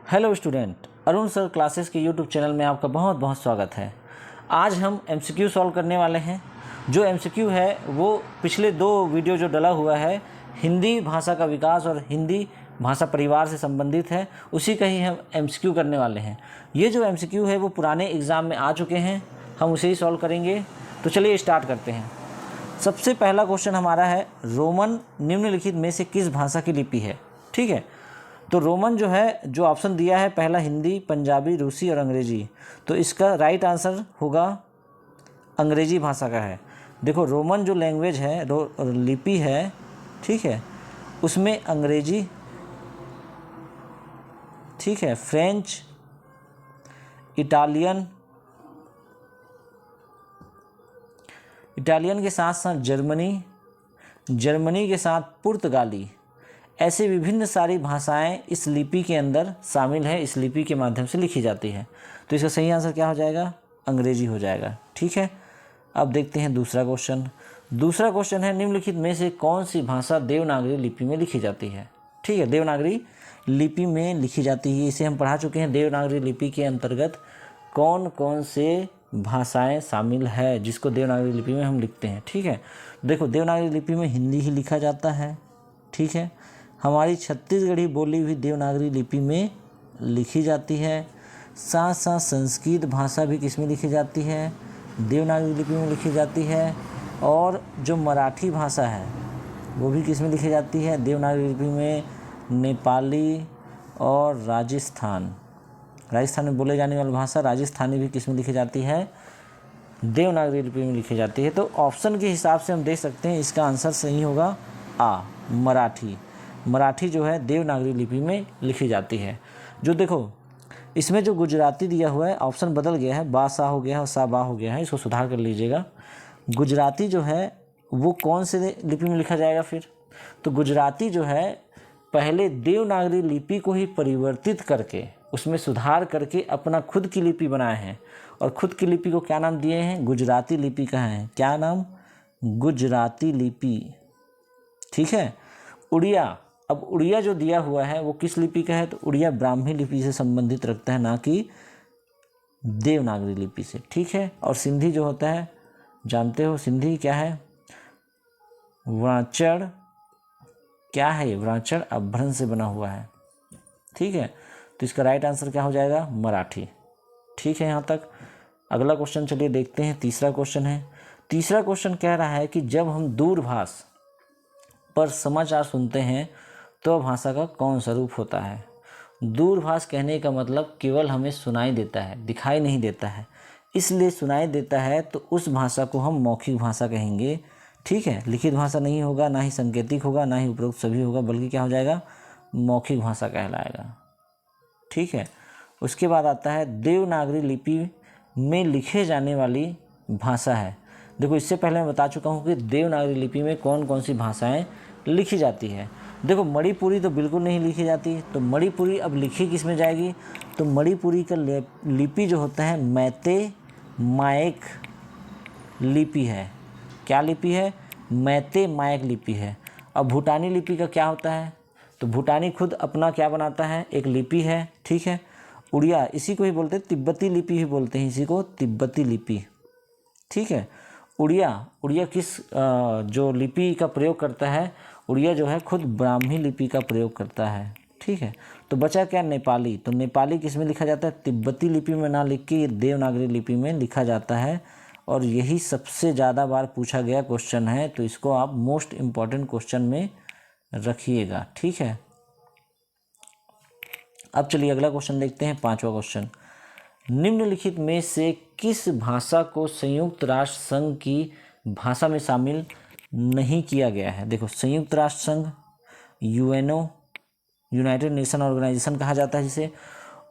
Hello student, Arun sir classes के YouTube channel में आपका बहुत बहुत स्वागत है। आज हम एमसीक्यू सॉल्व करने वाले हैं। जो एमसीक्यू है वो पिछले दो वीडियो जो डला हुआ है हिंदी भाषा का विकास और हिंदी भाषा परिवार से संबंधित है, उसी का ही हम एमसीक्यू करने वाले हैं। ये जो एमसीक्यू है वो पुराने एग्ज़ाम में आ चुके हैं, हम उसे ही सॉल्व करेंगे। तो चलिए स्टार्ट करते हैं। सबसे पहला क्वेश्चन हमारा है, रोमन निम्नलिखित में से किस भाषा की लिपि है। ठीक है, तो रोमन जो है, जो ऑप्शन दिया है पहला हिंदी, पंजाबी, रूसी और अंग्रेजी, तो इसका राइट आंसर होगा अंग्रेजी भाषा का है। देखो रोमन जो लैंग्वेज है, लिपि है, ठीक है, उसमें अंग्रेजी, ठीक है, फ्रेंच, इटालियन के साथ साथ जर्मनी के साथ पुर्तगाली, ऐसे विभिन्न सारी भाषाएं इस लिपि के अंदर शामिल है, इस लिपि के माध्यम से लिखी जाती है। तो इसका सही आंसर क्या हो जाएगा? अंग्रेजी हो जाएगा। ठीक है, अब देखते हैं दूसरा क्वेश्चन। दूसरा क्वेश्चन है, निम्नलिखित में से कौन सी भाषा देवनागरी लिपि में लिखी जाती है। ठीक है, देवनागरी लिपि में लिखी जाती है, इसे हम पढ़ा चुके हैं। देवनागरी लिपि के अंतर्गत कौन कौन से भाषाएं शामिल है जिसको देवनागरी लिपि में हम लिखते हैं। ठीक है, देखो देवनागरी लिपि में हिंदी ही लिखा जाता है। ठीक है, हमारी छत्तीसगढ़ी बोली हुई देवनागरी लिपि में लिखी जाती है। साथ साथ संस्कृत भाषा भी किस में लिखी जाती है? देवनागरी लिपि में लिखी जाती है। और जो मराठी भाषा है वो भी किस में लिखी जाती है? देवनागरी लिपि में। नेपाली और राजस्थान में बोले जाने वाली भाषा राजस्थानी भी किस में लिखी जाती है? देवनागरी लिपि में लिखी जाती है। तो ऑप्शन के हिसाब से हम देख सकते हैं इसका आंसर सही होगा आ, मराठी जो है देवनागरी लिपि में लिखी जाती है। जो देखो इसमें जो गुजराती दिया हुआ है, ऑप्शन बदल गया है, बा सा हो गया है और सा बा हो गया है, इसको सुधार कर लीजिएगा। गुजराती जो है वो कौन से लिपि में लिखा जाएगा फिर? तो गुजराती जो है पहले देवनागरी लिपि को ही परिवर्तित करके उसमें सुधार करके अपना खुद की लिपि बनाए हैं, और खुद की लिपि को क्या नाम दिए हैं? गुजराती लिपि का है। क्या नाम? गुजराती लिपि। ठीक है, उड़िया, अब उड़िया जो दिया हुआ है वो किस लिपि का है? तो उड़िया ब्राह्मी लिपि से संबंधित रखता है, ना कि देवनागरी लिपि से। ठीक है, और सिंधी जो होता है, जानते हो सिंधी क्या है? व्राचड़, क्या है ये? व्राचड़ अभ्रंश से बना हुआ है। ठीक है, तो इसका राइट आंसर क्या हो जाएगा? मराठी। ठीक है, यहाँ तक। अगला क्वेश्चन चलिए देखते हैं। तीसरा क्वेश्चन है। तीसरा क्वेश्चन कह रहा है कि जब हम दूरभाष पर समाचार सुनते हैं तो भाषा का कौन सा रूप होता है? दूरभाष कहने का मतलब केवल हमें सुनाई देता है, दिखाई नहीं देता है, इसलिए सुनाई देता है तो उस भाषा को हम मौखिक भाषा कहेंगे। ठीक है, लिखित भाषा नहीं होगा, ना ही संकेतिक होगा, ना ही उपरोक्त सभी होगा, बल्कि क्या हो जाएगा? मौखिक भाषा कहलाएगा। ठीक है, उसके बाद आता है देवनागरी लिपि में लिखे जाने वाली भाषा है। देखो इससे पहले मैं बता चुका हूँ कि देवनागरी लिपि में कौन कौन सी भाषाएं लिखी जाती है। देखो मणिपुरी तो बिल्कुल नहीं लिखी जाती, तो मणिपुरी अब लिखी किस में जाएगी? तो मणिपुरी का लिपि जो होता है मैते मायक लिपि है। क्या लिपि है? मैते मायक लिपि है। अब भूटानी लिपि का क्या होता है? तो भूटानी खुद अपना क्या बनाता है? एक लिपि है। ठीक है, उड़िया इसी को ही बोलते हैं, तिब्बती लिपि ही बोलते हैं इसी को, तिब्बती लिपि। ठीक है, उड़िया किस जो लिपि का प्रयोग करता है? उड़िया जो है खुद ब्राह्मी लिपि का प्रयोग करता है। ठीक है, तो बचा क्या? नेपाली। तो नेपाली किस में लिखा जाता है? तिब्बती लिपि में ना लिख के ये देवनागरी लिपि में लिखा जाता है, और यही सबसे ज़्यादा बार पूछा गया क्वेश्चन है, तो इसको आप मोस्ट इम्पॉर्टेंट क्वेश्चन में रखिएगा। ठीक है, अब चलिए अगला क्वेश्चन देखते हैं। पांचवा क्वेश्चन, निम्नलिखित में से किस भाषा को संयुक्त राष्ट्र संघ की भाषा में शामिल नहीं किया गया है? देखो संयुक्त राष्ट्र संघ, यूएनओ, यूनाइटेड नेशन ऑर्गेनाइजेशन कहा जाता है जिसे,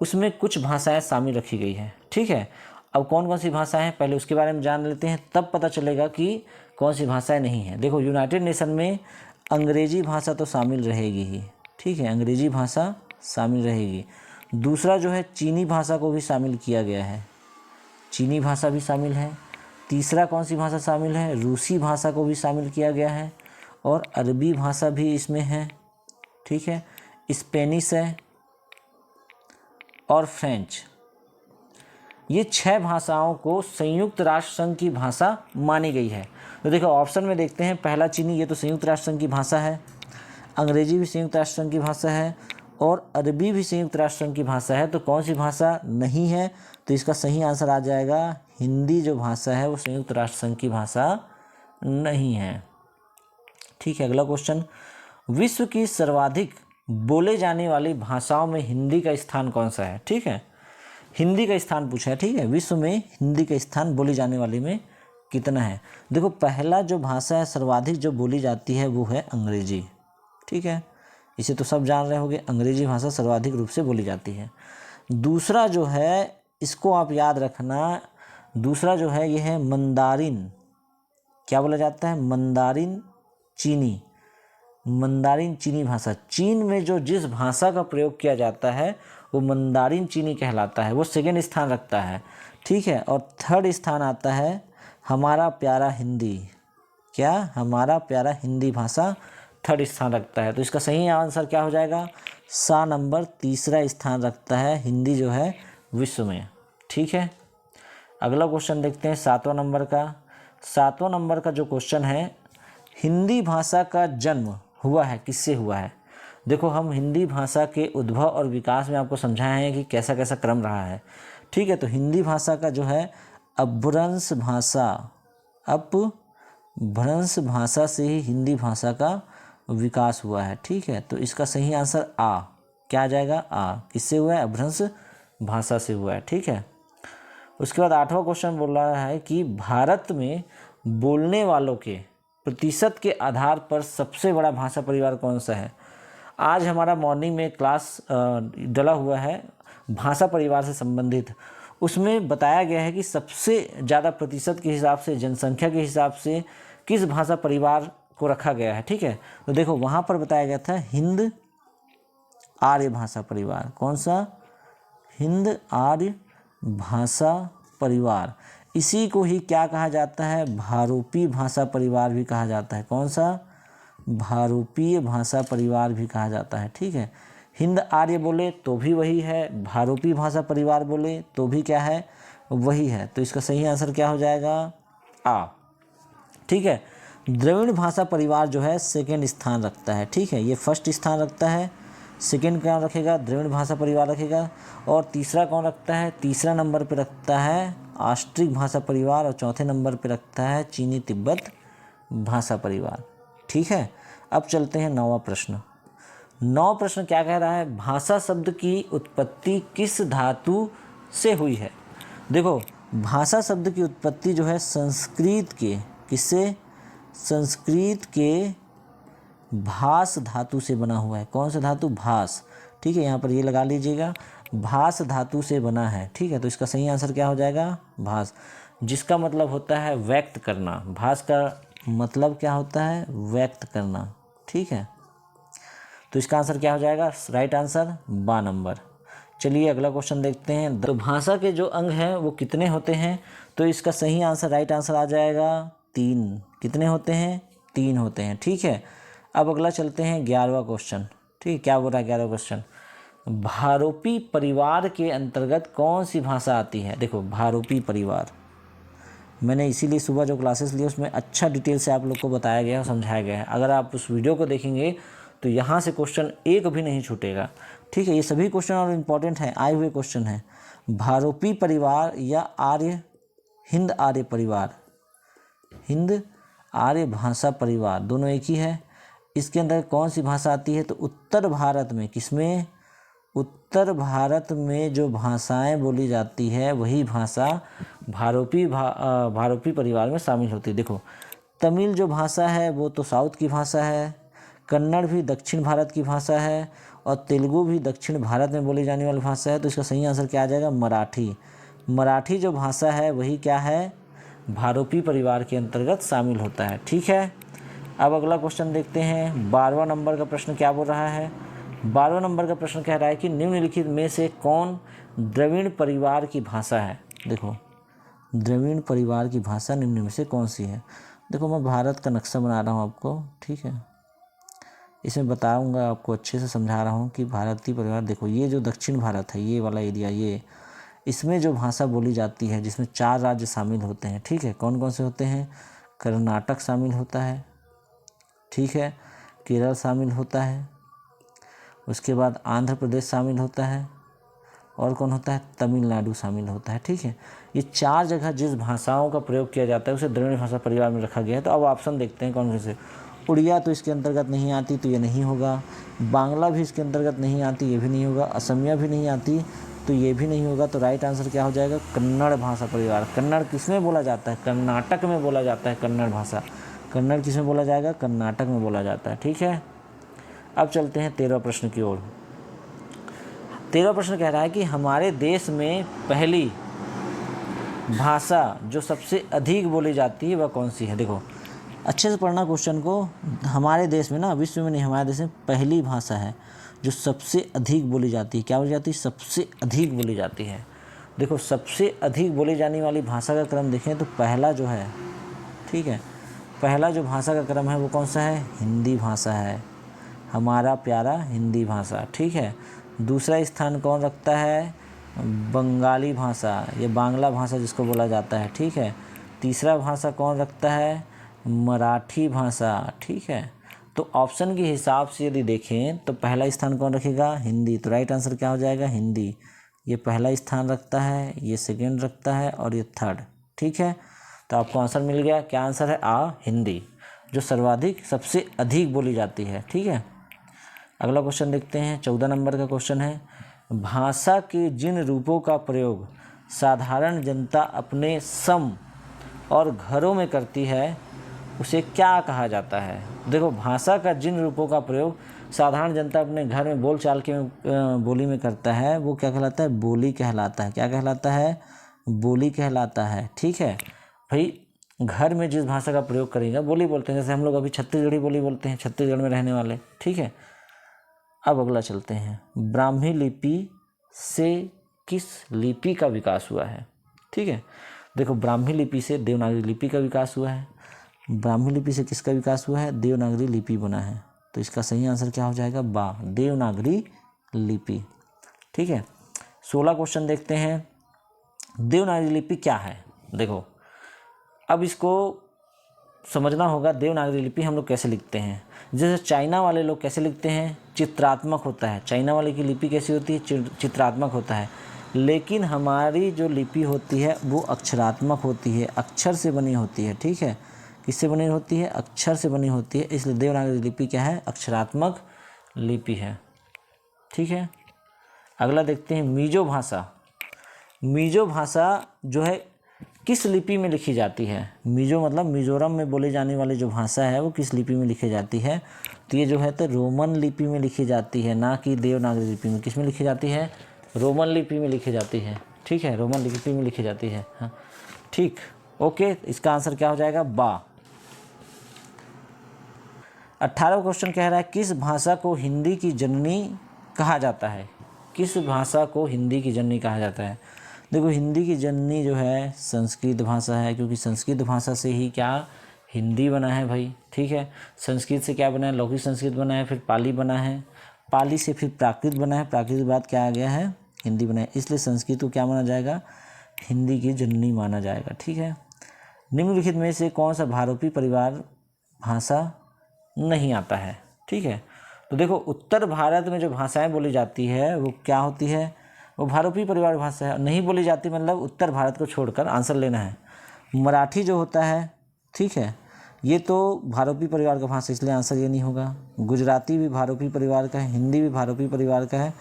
उसमें कुछ भाषाएं शामिल रखी गई है। ठीक है, अब कौन कौन सी भाषाएं हैं पहले उसके बारे में जान लेते हैं, तब पता चलेगा कि कौन सी भाषाएं नहीं हैं। देखो यूनाइटेड नेशन में अंग्रेजी भाषा तो शामिल रहेगी ही। ठीक है, अंग्रेजी भाषा शामिल रहेगी। दूसरा जो है चीनी भाषा को भी शामिल किया गया है, चीनी भाषा भी शामिल है। तीसरा कौन सी भाषा शामिल है? रूसी भाषा को भी शामिल किया गया है, और अरबी भाषा भी इसमें है। ठीक है, स्पेनिश है, और फ्रेंच, ये 6 भाषाओं को संयुक्त राष्ट्र संघ की भाषा मानी गई है। तो देखो ऑप्शन में देखते हैं, पहला चीनी, ये तो संयुक्त राष्ट्र संघ की भाषा है, अंग्रेजी भी संयुक्त राष्ट्र संघ की भाषा है और अरबी भी संयुक्त राष्ट्र संघ की भाषा है। तो कौन सी भाषा नहीं है? तो इसका सही आंसर आ जाएगा हिंदी जो भाषा है वो संयुक्त राष्ट्र संघ की भाषा नहीं है। ठीक है, अगला क्वेश्चन, विश्व की सर्वाधिक बोले जाने वाली भाषाओं में हिंदी का स्थान कौन सा है? ठीक है, हिंदी का स्थान पूछा है। ठीक है, विश्व में हिंदी का स्थान बोली जाने वाली में कितना है? देखो पहला जो भाषा है सर्वाधिक जो बोली जाती है वो है अंग्रेजी। ठीक है, इसे तो सब जान रहे होंगे, अंग्रेजी भाषा सर्वाधिक रूप से बोली जाती है। दूसरा जो है, इसको आप याद रखना, दूसरा जो है ये है मंदारिन। क्या बोला जाता है? मंदारिन चीनी, मंदारिन चीनी भाषा। चीन में जो जिस भाषा का प्रयोग किया जाता है वो मंदारिन चीनी कहलाता है, वो सेकेंड स्थान रखता है। ठीक है, और थर्ड स्थान आता है हमारा प्यारा हिंदी। क्या? हमारा प्यारा हिंदी भाषा थर्ड स्थान रखता है। तो इसका सही आंसर क्या हो जाएगा? सा नंबर तीसरा स्थान रखता है हिंदी जो है विश्व में। ठीक है, अगला क्वेश्चन देखते हैं 7वां नंबर का। 7वां नंबर का जो क्वेश्चन है, हिंदी भाषा का जन्म हुआ है, किससे हुआ है? देखो हम हिंदी भाषा के उद्भव और विकास में आपको समझाए हैं कि कैसा कैसा क्रम रहा है। ठीक है, तो हिंदी भाषा का जो है अपभ्रंश भाषा, अपभ्रंश भाषा से ही हिंदी भाषा का विकास हुआ है। ठीक है, तो इसका सही आंसर आ, क्या आ जाएगा? आ। किससे हुआ है? अपभ्रंश भाषा से हुआ है। ठीक है, उसके बाद 8वां क्वेश्चन बोल रहा है कि भारत में बोलने वालों के प्रतिशत के आधार पर सबसे बड़ा भाषा परिवार कौन सा है? आज हमारा मॉर्निंग में क्लास डला हुआ है भाषा परिवार से संबंधित, उसमें बताया गया है कि सबसे ज़्यादा प्रतिशत के हिसाब से, जनसंख्या के हिसाब से किस भाषा परिवार को रखा गया है। ठीक है, तो देखो वहाँ पर बताया गया था हिंद आर्य भाषा परिवार। कौन सा? हिंद आर्य भाषा परिवार। इसी को ही क्या कहा जाता है? भारूपी भाषा परिवार भी कहा जाता है। कौन सा? भारूपीय भाषा परिवार भी कहा जाता है। ठीक है, हिंद आर्य बोले तो भी वही है, भारूपी भाषा परिवार बोले तो भी क्या है? वही है। तो इसका सही आंसर क्या हो जाएगा? आ। ठीक है, द्रविड़ भाषा परिवार जो है सेकेंड स्थान रखता है। ठीक है, ये फर्स्ट स्थान रखता है, सेकेंड कौन रखेगा? द्रविड़ भाषा परिवार रखेगा। और तीसरा कौन रखता है? तीसरा नंबर पे रखता है ऑस्ट्रिक भाषा परिवार और चौथे नंबर पे रखता है चीनी तिब्बत भाषा परिवार। ठीक है, अब चलते हैं 9वां प्रश्न। 9वां प्रश्न क्या कह रहा है? भाषा शब्द की उत्पत्ति किस धातु से हुई है? देखो भाषा शब्द की उत्पत्ति जो है संस्कृत के, किससे? संस्कृत के भास धातु से बना हुआ है। कौन सा धातु? भास। ठीक है, यहाँ पर ये लगा लीजिएगा, भास धातु से बना है। ठीक है, तो इसका सही आंसर क्या हो जाएगा? भास, जिसका मतलब होता है व्यक्त करना। भास का मतलब क्या होता है? व्यक्त करना। ठीक है, तो इसका आंसर क्या हो जाएगा? राइट आंसर बा नंबर। चलिए अगला क्वेश्चन देखते हैं। तो भाषा के जो अंग हैं वो कितने होते हैं? तो इसका सही आंसर, राइट आंसर आ जाएगा 3। कितने होते हैं? 3 होते हैं। ठीक है, अब अगला चलते हैं 11वां क्वेश्चन। ठीक, क्या बोल रहा है 11वां क्वेश्चन? भारूपी परिवार के अंतर्गत कौन सी भाषा आती है? देखो भारूपी परिवार, मैंने इसीलिए सुबह जो क्लासेस ली उसमें अच्छा डिटेल से आप लोग को बताया गया और समझाया गया है। अगर आप उस वीडियो को देखेंगे तो यहाँ से क्वेश्चन एक भी नहीं छूटेगा। ठीक है, ये सभी क्वेश्चन और इम्पॉर्टेंट हैं, आए हुए क्वेश्चन हैं। भारूपी परिवार या आर्य, हिंद आर्य परिवार, हिंद आर्य भाषा परिवार, दोनों एक ही है। इसके अंदर कौन सी भाषा आती है? तो उत्तर भारत में, किसमें? उत्तर भारत में जो भाषाएं बोली जाती है वही भाषा भारूपी परिवार में शामिल होती है। देखो तमिल जो भाषा है वो तो साउथ की भाषा है, कन्नड़ भी दक्षिण भारत की भाषा है और तेलुगु भी दक्षिण भारत में बोली जाने वाली भाषा है। तो इसका सही आंसर क्या आ जाएगा? मराठी। मराठी जो भाषा है वही क्या है? भारूपी परिवार के अंतर्गत शामिल होता है। ठीक है, अब अगला क्वेश्चन देखते हैं। 12वां नंबर का प्रश्न क्या बोल रहा है? 12वां नंबर का प्रश्न कह रहा है कि निम्नलिखित में से कौन द्रविड़ परिवार की भाषा है? देखो द्रविड़ परिवार की भाषा निम्न में से कौन सी है? देखो मैं भारत का नक्शा बना रहा हूँ आपको। ठीक है, इसमें बताऊंगा आपको, अच्छे से समझा रहा हूँ कि भारतीय परिवार। देखो ये जो दक्षिण भारत है, ये वाला एरिया, ये इसमें जो भाषा बोली जाती है, जिसमें 4 राज्य शामिल होते हैं, ठीक है। कौन कौन से होते हैं? कर्नाटक शामिल होता है, ठीक है, केरल शामिल होता है, उसके बाद आंध्र प्रदेश शामिल होता है, और कौन होता है? तमिलनाडु शामिल होता है, ठीक है। ये 4 जगह जिस भाषाओं का प्रयोग किया जाता है उसे द्रविड़ भाषा परिवार में रखा गया है। तो अब ऑप्शन देखते हैं कौन कौन से। उड़िया तो इसके अंतर्गत नहीं आती, तो ये नहीं होगा। बांग्ला भी इसके अंतर्गत नहीं आती, ये भी नहीं होगा। असमिया भी नहीं आती, तो ये भी नहीं होगा। तो राइट आंसर क्या हो जाएगा? कन्नड़ भाषा परिवार। कन्नड़ किसमें बोला जाता है? कर्नाटक में बोला जाता है कन्नड़ भाषा। कन्नड़ किसमें बोला जाएगा? कर्नाटक में बोला जाता है, ठीक है। अब चलते हैं 13वें प्रश्न की ओर। 13वां प्रश्न कह रहा है कि हमारे देश में पहली भाषा जो सबसे अधिक बोली जाती है वह कौन सी है? देखो अच्छे से पढ़ना क्वेश्चन को। हमारे देश में ना, विश्व में नहीं, हमारे देश में पहली भाषा है जो सबसे अधिक बोली जाती है। क्या बोली जाती है? सबसे अधिक बोली जाती है। देखो सबसे अधिक बोली जाने वाली भाषा का क्रम देखें तो पहला जो है, ठीक है, पहला जो भाषा का क्रम है वो कौन सा है? हिंदी भाषा है, हमारा प्यारा हिंदी भाषा, ठीक है। दूसरा स्थान कौन रखता है? बंगाली भाषा, ये बांग्ला भाषा जिसको बोला जाता है, ठीक है। तीसरा भाषा कौन रखता है? मराठी भाषा, ठीक है। तो ऑप्शन के हिसाब से यदि देखें तो पहला स्थान कौन रखेगा? हिंदी। तो राइट आंसर क्या हो जाएगा? हिंदी। ये पहला स्थान रखता है, ये सेकेंड रखता है, और ये थर्ड, ठीक है। तो आपको आंसर मिल गया। क्या आंसर है? आ, हिंदी, जो सर्वाधिक सबसे अधिक बोली जाती है, ठीक है। अगला क्वेश्चन देखते हैं। 14 नंबर का क्वेश्चन है, भाषा के जिन रूपों का प्रयोग साधारण जनता अपने सम और घरों में करती है उसे क्या कहा जाता है? देखो भाषा का जिन रूपों का प्रयोग साधारण जनता अपने घर में बोल चाल के बोली में करता है वो क्या कहलाता है? बोली कहलाता है। क्या कहलाता है? बोली कहलाता है, ठीक है। भाई घर में जिस भाषा का प्रयोग करेंगे बोली बोलते हैं, जैसे हम लोग अभी छत्तीसगढ़ी बोली बोलते हैं, छत्तीसगढ़ में रहने वाले, ठीक है। अब अगला चलते हैं, ब्राह्मी लिपि से किस लिपि का विकास हुआ है? ठीक है, देखो ब्राह्मी लिपि से देवनागरी लिपि का विकास हुआ है। ब्राह्मी लिपि से किसका विकास हुआ है? देवनागरी लिपि बना है। तो इसका सही आंसर क्या हो जाएगा? बा, देवनागरी लिपि, ठीक है। 16 क्वेश्चन देखते हैं, देवनागरी लिपि क्या है? देखो अब इसको समझना होगा, देवनागरी लिपि हम लोग कैसे लिखते हैं। जैसे चाइना वाले लोग कैसे लिखते हैं? चित्रात्मक होता है। चाइना वाले की लिपि कैसी होती है? चित्रात्मक होता है। लेकिन हमारी जो लिपि होती है वो अक्षरात्मक होती है, अक्षर से बनी होती है, ठीक है। किससे बनी होती है? अक्षर से बनी होती है। इसलिए देवनागरी लिपि क्या है? अक्षरात्मक लिपि है, ठीक है। अगला देखते हैं, मिजो भाषा। मिजो भाषा जो है किस लिपि में लिखी जाती है? मिजो मतलब मिजोरम में बोली जाने वाली जो भाषा है वो किस लिपि में लिखी जाती है? तो ये जो है तो रोमन लिपि में लिखी जाती है, ना कि देवनागरी लिपि में। किस में लिखी जाती है? रोमन लिपि में लिखी जाती है, ठीक है, रोमन लिपि में लिखी जाती है, हाँ ठीक, ओके। इसका आंसर क्या हो जाएगा? बा। 18वां क्वेश्चन कह रहा है, किस भाषा को हिंदी की जननी कहा जाता है? किस भाषा को हिंदी की जननी कहा जाता है? देखो हिंदी की जननी जो है संस्कृत भाषा है, क्योंकि संस्कृत भाषा से ही क्या हिंदी बना है भाई, ठीक है। संस्कृत से क्या बना है? लौकिक संस्कृत बना है, फिर पाली बना है, पाली से फिर प्राकृत बना है, प्राकृत के बाद क्या आ गया है? हिंदी बना है। इसलिए संस्कृत को क्या माना जाएगा? हिंदी की जननी माना जाएगा, ठीक है। निम्नलिखित में से कौन सा भारोपी परिवार भाषा नहीं आता है? ठीक है, तो देखो उत्तर भारत में जो भाषाएं बोली जाती है वो क्या होती है? वो भारोपी परिवार भाषा है। नहीं बोली जाती मतलब उत्तर भारत को छोड़कर आंसर लेना है। मराठी जो होता है, ठीक है, ये तो भारोपी परिवार का भाषा, इसलिए आंसर ये नहीं होगा। गुजराती भी भारोपी परिवार का है, हिंदी भी भारोपी परिवार का है,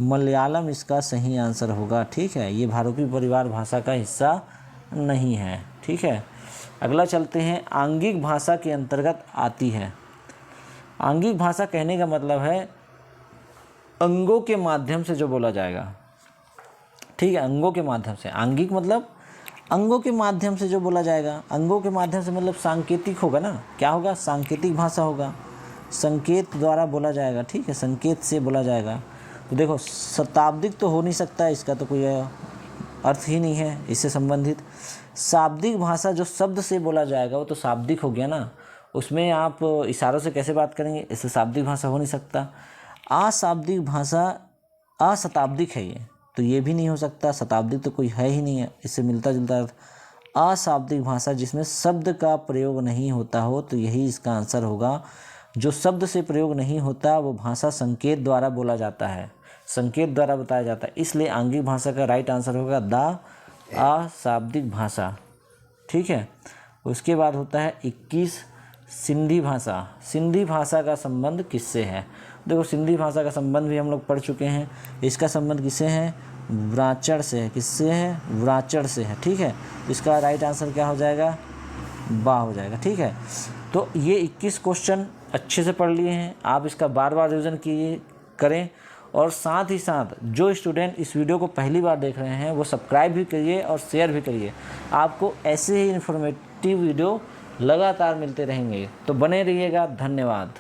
मलयालम इसका सही आंसर होगा, ठीक है। ये भारोपी परिवार भाषा का हिस्सा नहीं है, ठीक है। अगला चलते हैं, आंगिक भाषा के अंतर्गत आती है। आंगिक भाषा कहने का मतलब है अंगों के माध्यम से जो बोला जाएगा, ठीक है, अंगों के माध्यम से। आंगिक मतलब अंगों के माध्यम से जो बोला जाएगा। अंगों के माध्यम से मतलब सांकेतिक होगा ना, क्या होगा? सांकेतिक भाषा होगा, संकेत द्वारा बोला जाएगा, ठीक है, संकेत से बोला जाएगा। तो देखो शताब्दिक तो हो नहीं सकता, इसका तो कोई अर्थ ही नहीं है इससे संबंधित। शाब्दिक भाषा जो शब्द से बोला जाएगा वो तो शाब्दिक हो गया ना, उसमें आप इशारों से कैसे बात करेंगे, इससे शाब्दिक भाषा हो नहीं सकता। अशाब्दिक भाषा अशताब्दिक है ये, तो ये भी नहीं हो सकता, शताब्दिक तो कोई है ही नहीं है, इससे मिलता जुलता अर्थ। अशाब्दिक भाषा जिसमें शब्द का प्रयोग नहीं होता हो, तो यही इसका आंसर होगा। जो शब्द से प्रयोग नहीं होता वो भाषा संकेत द्वारा बोला जाता है, संकेत द्वारा बताया जाता है, इसलिए आंगिक भाषा का राइट आंसर होगा द अशाब्दिक भाषा। ठीक है। उसके बाद होता है 21 सिंधी भाषा। सिंधी भाषा का संबंध किससे है? देखो सिंधी भाषा का संबंध भी हम लोग पढ़ चुके हैं। इसका संबंध किससे है? व्राचड़ से है। किससे है? व्राचड़ से है। ठीक है। इसका राइट आंसर क्या हो जाएगा? बा हो जाएगा। ठीक है। तो ये 21 क्वेश्चन अच्छे से पढ़ लिए हैं। आप इसका बार बार रिविज़न करें, और साथ ही साथ जो स्टूडेंट इस वीडियो को पहली बार देख रहे हैं वो सब्सक्राइब भी करिए और शेयर भी करिए। आपको ऐसे ही इन्फॉर्मेटिव वीडियो लगातार मिलते रहेंगे, तो बने रहिएगा। धन्यवाद।